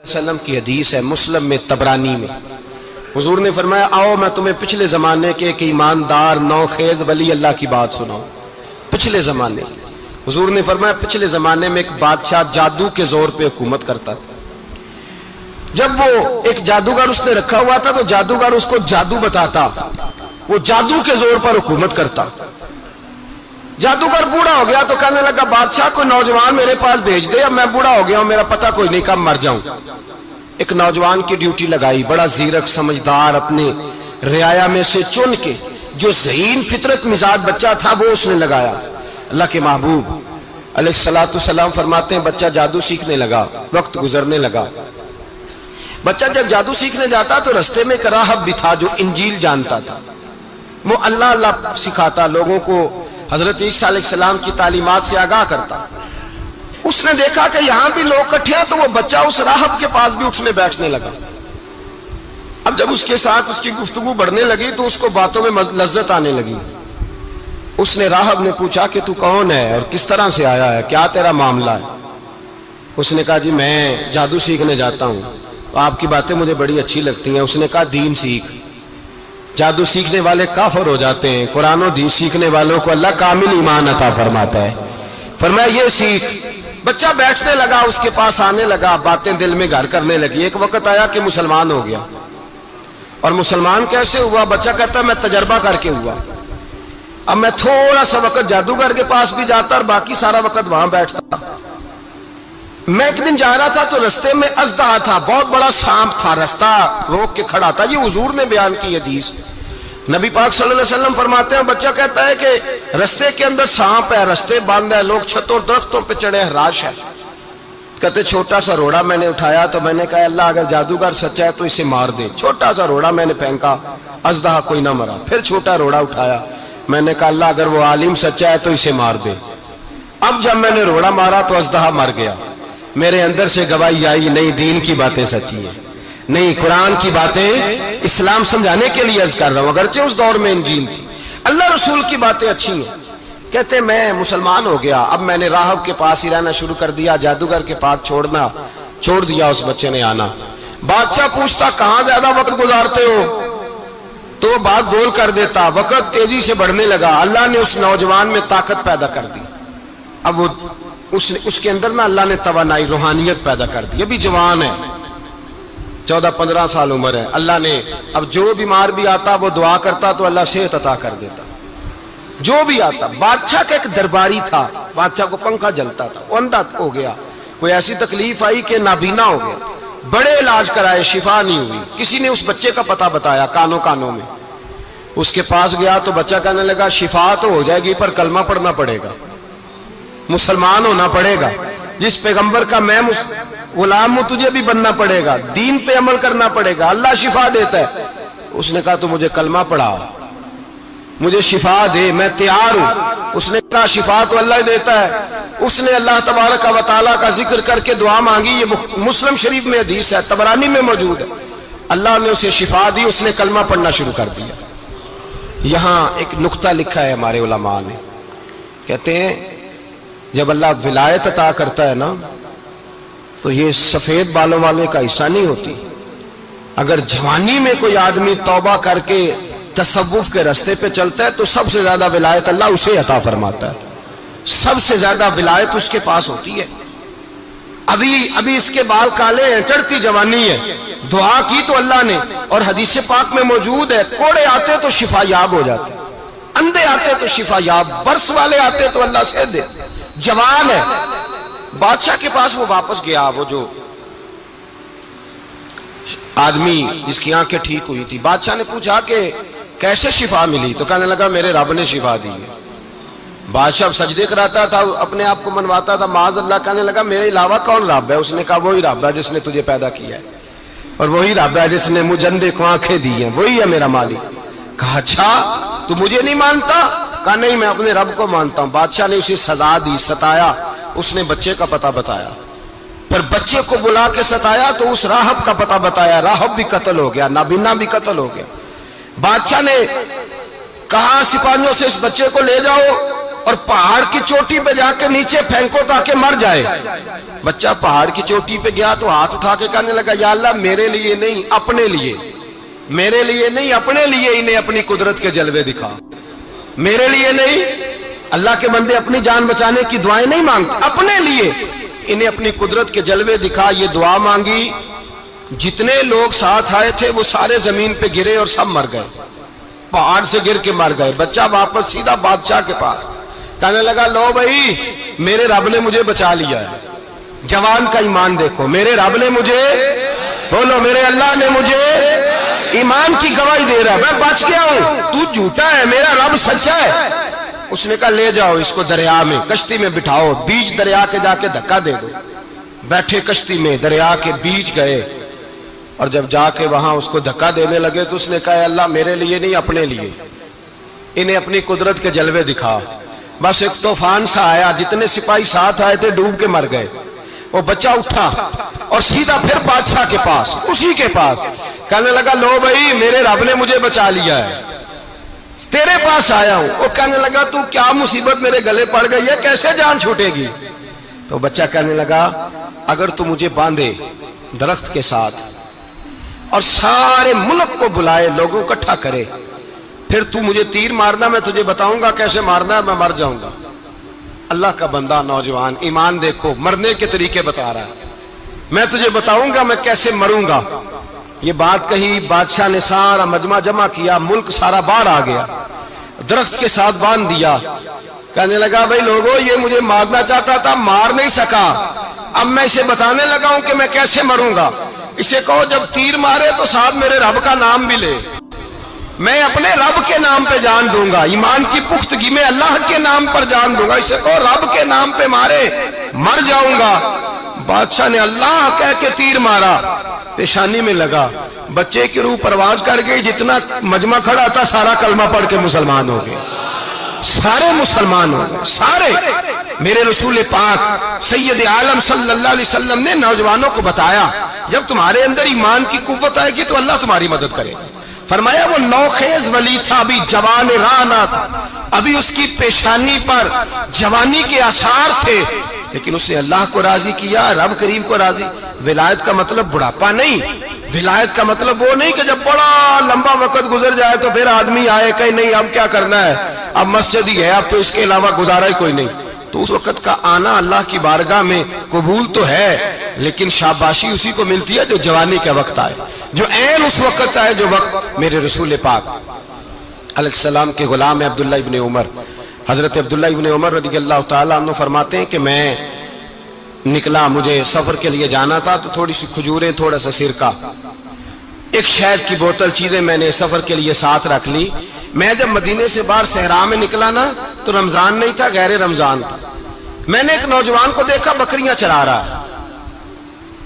وسلم کی حدیث ہے مسلم میں طبرانی میں، حضور نے فرمایا آؤ میں تمہیں پچھلے زمانے کے ایک ایماندار نوخیز ولی اللہ کی بات سناؤں۔ پچھلے زمانے حضور نے فرمایا پچھلے زمانے میں ایک بادشاہ جادو کے زور پہ حکومت کرتا تھا۔ جب وہ ایک جادوگر اس نے رکھا ہوا تھا تو جادوگر اس کو جادو بتاتا، وہ جادو کے زور پر حکومت کرتا۔ جادوگر بوڑھا ہو گیا تو کہنے لگا بادشاہ کوئی نوجوان میرے پاس بھیج دے، اب میں بوڑھا ہو گیا ہوں، میرا پتہ کوئی نہیں کب مر جاؤں۔ ایک نوجوان کی ڈیوٹی لگائی، بڑا زیرک سمجھدار، اپنے رعایا میں سے چن کے جو ذہین فطرت مزاج بچہ تھا وہ اس نے لگایا۔ اللہ کے محبوب علیہ الصلوۃ والسلام فرماتے ہیں بچہ جادو سیکھنے لگا، وقت گزرنے لگا۔ بچہ جب جادو سیکھنے جاتا تو رستے میں ایک راہب بھی تھا جو انجیل جانتا تھا، وہ اللہ اللہ سکھاتا، لوگوں کو حضرت عیسیٰ علیہ السلام کی تعلیمات سے آگاہ کرتا۔ اس نے دیکھا کہ یہاں بھی لوگ اکٹھے ہیں تو وہ بچہ اس راہب کے پاس بھی اٹھنے بیٹھنے لگا۔ اب جب اس کے ساتھ اس کی گفتگو بڑھنے لگی تو اس کو باتوں میں لذت آنے لگی۔ اس نے راہب نے پوچھا کہ تو کون ہے اور کس طرح سے آیا ہے، کیا تیرا معاملہ ہے؟ اس نے کہا جی میں جادو سیکھنے جاتا ہوں، آپ کی باتیں مجھے بڑی اچھی لگتی ہیں۔ اس نے کہا دین سیکھ، جادو سیکھنے والے کافر ہو جاتے ہیں، قرآن و دین سیکھنے والوں کو اللہ کامل ایمان عطا فرماتا ہے۔ فرمایا یہ سیکھ۔ بچہ بیٹھنے لگا، اس کے پاس آنے لگا، باتیں دل میں گھر کرنے لگی۔ ایک وقت آیا کہ مسلمان ہو گیا، اور مسلمان کیسے ہوا؟ بچہ کہتا ہے میں تجربہ کر کے ہوا، اب میں تھوڑا سا وقت جادوگر کے پاس بھی جاتا اور باقی سارا وقت وہاں بیٹھتا۔ میں ایک دن جا رہا تھا تو رستے میں اژدہا تھا، بہت بڑا سانپ تھا، رستہ روک کے کھڑا تھا۔ یہ حضور نے بیان کی حدیث، نبی پاک صلی اللہ علیہ وسلم فرماتے ہیں بچہ کہتا ہے کہ رستے کے اندر سانپ ہے، رستے بند ہے، لوگ چھتوں درختوں پہ چڑھے ہیں، راش ہے۔ کہتے چھوٹا سا روڑا میں نے اٹھایا تو میں نے کہا اللہ اگر جادوگر سچا ہے تو اسے مار دے۔ چھوٹا سا روڑا میں نے پھینکا، اژدہا کوئی نہ مرا۔ پھر چھوٹا روڑا اٹھایا، میں نے کہا اللہ اگر وہ عالم سچا ہے تو اسے مار دے۔ اب جب میں نے روڑا مارا تو اژدہا مر گیا۔ میرے اندر سے گواہی آئی نہیں دین کی باتیں سچی ہیں، نہیں قرآن کی باتیں اسلام سمجھانے کے لیے عرض کر رہا ہوں، اگرچہ اس دور میں انجیل تھی، اللہ رسول کی باتیں اچھی ہیں۔ کہتے میں مسلمان ہو گیا، اب میں نے راہب کے پاس ہی رہنا شروع کر دیا، جادوگر کے پاس چھوڑ دیا اس بچے نے آنا۔ بادشاہ پوچھتا کہاں زیادہ وقت گزارتے ہو تو وہ بات گول کر دیتا، وقت تیزی سے بڑھنے لگا۔ اللہ نے اس نوجوان میں طاقت پیدا کر دی، اب وہ اس کے اندر نا اللہ نے توانائی روحانیت پیدا کر دی، ابھی جوان ہے، 14-15 سال عمر ہے۔ اللہ نے اب جو بیمار بھی آتا وہ دعا کرتا تو اللہ صحت عطا کر دیتا، جو بھی آتا۔ بادشاہ کا ایک درباری تھا، بادشاہ کو پنکھا جلتا تھا، وہ اندھا ہو گیا، کوئی ایسی تکلیف آئی کہ نابینا ہو گیا، بڑے علاج کرائے شفا نہیں ہوئی۔ کسی نے اس بچے کا پتہ بتایا کانوں میں، اس کے پاس گیا تو بچہ کہنے لگا شفا تو ہو جائے گی پر کلمہ پڑھنا پڑے گا، مسلمان ہونا پڑے گا، جس پیغمبر کا میں غلام ہوں تجھے بھی بننا پڑے گا، دین پہ عمل کرنا پڑے گا، اللہ شفا دیتا ہے۔ اس نے کہا تو مجھے کلمہ پڑھا، مجھے شفا دے، میں تیار ہوں۔ اس نے کہا شفا تو اللہ دیتا ہے۔ اس نے اللہ تبارک و تعالیٰ کا ذکر کر کے دعا مانگی، یہ مسلم شریف میں حدیث ہے، طبرانی میں موجود ہے۔ اللہ نے اسے شفا دی، اس نے کلمہ پڑھنا شروع کر دیا۔ یہاں ایک نقطہ لکھا ہے ہمارے علماء نے، کہتے ہیں جب اللہ ولایت عطا کرتا ہے نا تو یہ سفید بالوں والے کا حصہ نہیں ہوتی۔ اگر جوانی میں کوئی آدمی توبہ کر کے تصوف کے راستے پہ چلتا ہے تو سب سے زیادہ ولایت اللہ اسے عطا فرماتا ہے، سب سے زیادہ ولایت اس کے پاس ہوتی ہے۔ ابھی اس کے بال کالے ہیں، چڑھتی جوانی ہے، دعا کی تو اللہ نے، اور حدیث پاک میں موجود ہے کوڑے آتے تو شفا یاب ہو جاتے، اندھے آتے تو شفا یاب، برس والے آتے تو اللہ سے دے، جوان ہے۔ بادشاہ کے پاس وہ واپس گیا، وہ جو آدمی جس کی آنکھیں ٹھیک ہوئی تھی۔ بادشاہ نے پوچھا کہ کیسے شفا ملی؟ تو کہنے لگا میرے رب نے شفا دی ہے۔ بادشاہ سجدے کراتا تھا، اپنے آپ کو منواتا تھا معاذ اللہ، کہنے لگا میرے علاوہ کون رب ہے؟ اس نے کہا وہی رب ہے جس نے تجھے پیدا کیا ہے، اور وہی رب ہے جس نے مجھے اندھے کو آنکھیں دی ہیں، وہی ہے میرا مالک۔ کہا اچھا تو مجھے نہیں مانتا؟ کہا نہیں میں اپنے رب کو مانتا ہوں۔ بادشاہ نے اسے سزا دی، ستایا، اس نے بچے کا پتہ بتایا، پھر بچے کو بلا کے ستایا تو اس راہب کا پتہ بتایا، راہب بھی قتل ہو گیا، نابینا بھی قتل ہو گیا۔ بادشاہ نے کہا سپاہیوں سے اس بچے کو لے جاؤ اور پہاڑ کی چوٹی پہ جا کے نیچے پھینکو تاکہ مر جائے. بچہ پہاڑ کی چوٹی پہ گیا تو ہاتھ اٹھا کے کہنے لگا یا اللہ میرے لیے نہیں اپنے لیے، میرے لیے نہیں اپنے لیے انہیں اپنی قدرت کے جلوے دکھا. میرے لیے نہیں، اللہ کے بندے اپنی جان بچانے کی دعائیں نہیں مانگتے، اپنے لیے انہیں اپنی قدرت کے جلوے دکھا. یہ دعا مانگی. جتنے لوگ ساتھ آئے تھے وہ سارے زمین پہ گرے اور سب مر گئے، پہاڑ سے گر کے مر گئے. بچہ واپس سیدھا بادشاہ کے پاس کہنے لگا لو بھائی میرے رب نے مجھے بچا لیا ہے. جوان کا ایمان دیکھو، میرے رب نے مجھے، بولو میرے اللہ نے مجھے ایمان کی گواہی دے رہا ہے، میں بچ گیا ہوں، تو جھوٹا ہے، میرا رب سچا ہے. اس نے کہا لے جاؤ اس کو دریا میں، کشتی میں بٹھاؤ، بیچ دریا کے جا کے دھکا دے دو. بیٹھے کشتی میں، دریا کے بیچ گئے اور جب جا کے وہاں اس کو دھکا دینے لگے تو اس نے کہا اللہ میرے لیے نہیں اپنے لیے انہیں اپنی قدرت کے جلوے دکھا. بس ایک طوفان سا آیا، جتنے سپاہی ساتھ آئے تھے ڈوب کے مر گئے. وہ بچہ اٹھا اور سیدھا پھر بادشاہ کے پاس، اسی کے پاس کہنے لگا لو بھائی میرے رب نے مجھے بچا لیا ہے، تیرے پاس آیا ہوں. وہ کہنے لگا تو کیا مصیبت میرے گلے پڑ گئی ہے، کیسے جان چھوٹے گی؟ تو بچہ کہنے لگا اگر تو مجھے باندھے درخت کے ساتھ اور سارے ملک کو بلائے، لوگوں کو اکٹھا کرے، پھر تو مجھے تیر مارنا، میں تجھے بتاؤں گا کیسے مارنا ہے، میں مر جاؤں گا. اللہ کا بندہ نوجوان ایمان دیکھو، مرنے کے طریقے بتا رہا ہے. میں تجھے بتاؤں گا میں کیسے مروں گا. یہ بات کہی، بادشاہ نے سارا مجمع جمع کیا، ملک سارا باہر آ گیا، درخت کے ساتھ باندھ دیا. کہنے لگا بھائی لوگوں یہ مجھے مارنا چاہتا تھا، مار نہیں سکا، اب میں اسے بتانے لگا ہوں کہ میں کیسے مروں گا. اسے کہو جب تیر مارے تو ساتھ میرے رب کا نام بھی لے، میں اپنے رب کے نام پہ جان دوں گا، ایمان کی پختگی میں اللہ کے نام پر جان دوں گا. اسے کہو رب کے نام پہ مارے، مر جاؤں گا. بادشاہ نے اللہ کہہ کے تیر مارا، پیشانی میں لگا، بچے کی روح پرواز کر گئی. جتنا مجمع کھڑا تھا سارا کلمہ پڑھ کے مسلمان ہو گئے، سارے مسلمان ہو گئے سارے. میرے رسول پاک سید عالم صلی اللہ علیہ وسلم نے نوجوانوں کو بتایا جب تمہارے اندر ایمان کی قوت آئے گی تو اللہ تمہاری مدد کرے. فرمایا وہ نوخیز ولی تھا، ابھی جوان رانا تھا، ابھی اس کی پیشانی پر جوانی کے آثار تھے، لیکن اس نے اللہ کو راضی کیا، رب کریم کو راضی. ولایت کا مطلب بڑھاپا نہیں، ولایت کا مطلب وہ نہیں کہ جب بڑا لمبا وقت گزر جائے تو پھر آدمی آئے کہ نہیں اب کیا کرنا ہے، اب مسجد ہی ہے، اب تو اس کے علاوہ گزارا ہی کوئی نہیں. تو اس وقت کا آنا اللہ کی بارگاہ میں قبول تو ہے، لیکن شاباشی اسی کو ملتی ہے جو جوانی کا وقت آئے، جو عین اس وقت آئے جو وقت میرے رسول پاک علیہ السلام کے غلام عبداللہ ابن عمر، حضرت عبداللہ ابن عمر رضی اللہ تعالیٰ عنہ فرماتے ہیں کہ میں نکلا، مجھے سفر کے لیے جانا تھا، تو تھوڑی سی کھجوریں، تھوڑا سا سرکہ، ایک شہد کی بوتل، چیزیں میں نے سفر کے لیے ساتھ رکھ لی. میں جب مدینے سے باہر صحرا میں نکلا نا تو رمضان نہیں تھا، غیر رمضان تھا. میں نے ایک نوجوان کو دیکھا بکریاں چرا رہا ہے،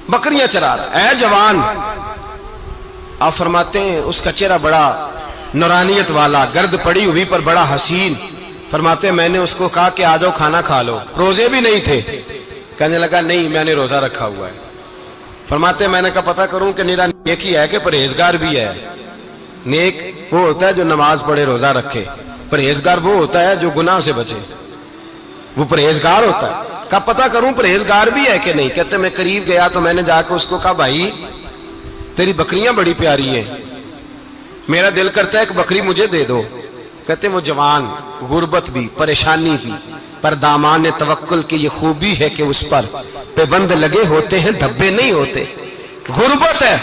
بکریاں چرا رہا ہے. اے جوان، آپ فرماتے ہیں اس کا چہرہ بڑا نورانیت والا، گرد پڑی ہوئی پر بڑا حسین. فرماتے ہیں میں نے اس کو کہا کہ آ جاؤ کھانا کھا لو، روزے بھی نہیں تھے. کہنے لگا نہیں میں نے روزہ رکھا ہوا ہے. فرماتے ہیں میں نے کہا پتہ کروں کہ نیرا نیک ہی ہے کہ پرہیزگار بھی ہے. نیک وہ ہوتا ہے جو نماز پڑھے روزہ رکھے، پرہیزگار وہ ہوتا ہے جو گناہ سے بچے، وہ پرہیزگار ہوتا ہے. کہا پتہ کروں پرہیزگار بھی ہے کہ نہیں. کہتے میں قریب گیا تو میں نے جا کے اس کو کہا بھائی تیری بکریاں بڑی پیاری ہیں، میرا دل کرتا ہے کہ بکری مجھے دے دو. کہتے وہ جوان، غربت بھی، پریشانی بھی، پر دامان توکل کی یہ خوبی ہے کہ اس پر پابند لگے ہوتے ہیں، دھبے نہیں ہوتے. غربت ہے.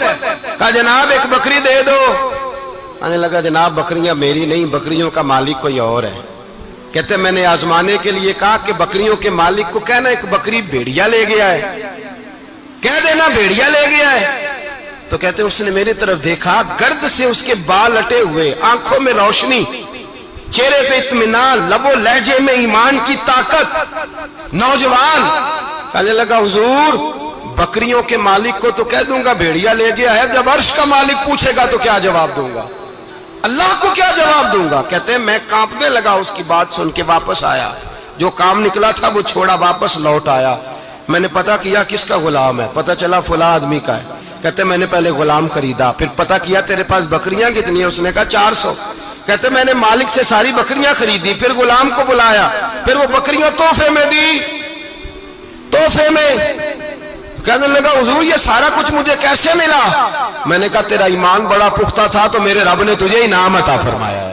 کہا جناب ایک بکری دے دو. آنے لگا جناب بکریاں میری نہیں، بکریوں کا مالک کوئی اور ہے. کہتے میں نے آزمانے کے لیے کہا کہ بکریوں کے مالک کو کہنا ایک بکری بھیڑیا لے گیا ہے، کہہ دینا بھیڑیا لے گیا ہے. تو کہتے اس نے میری طرف دیکھا، گرد سے اس کے بال اٹے ہوئے، آنکھوں میں روشنی، چہرے پہ اطمینان، لب و لہجے میں ایمان کی طاقت. نوجوان کہنے لگا حضور بکریوں کے مالک کو تو کہہ دوں گا بھیڑیا لے گیا ہے، جب عرش کا مالک پوچھے گا تو کیا جواب دوں گا، اللہ کو کیا جواب دوں گا. کہتے ہیں میں کانپنے لگا اس کی بات سن کے، واپس آیا، جو کام نکلا تھا وہ چھوڑا، واپس لوٹ آیا. میں نے پتہ کیا کس کا غلام ہے، پتہ چلا فلاں آدمی کا ہے. کہتے میں نے پہلے غلام خریدا، پھر پتہ کیا تیرے پاس بکریاں کتنی ہیں، اس نے کہا 400. کہتے میں نے مالک سے ساری بکریاں خریدی، پھر غلام کو بلایا، پھر وہ بکریاں تحفے میں دی، تحفے میں۔ کہنے لگا حضور یہ سارا کچھ مجھے کیسے ملا؟ میں نے کہا تیرا ایمان بڑا پختہ تھا تو میرے رب نے تجھے انعام عطا فرمایا ہے۔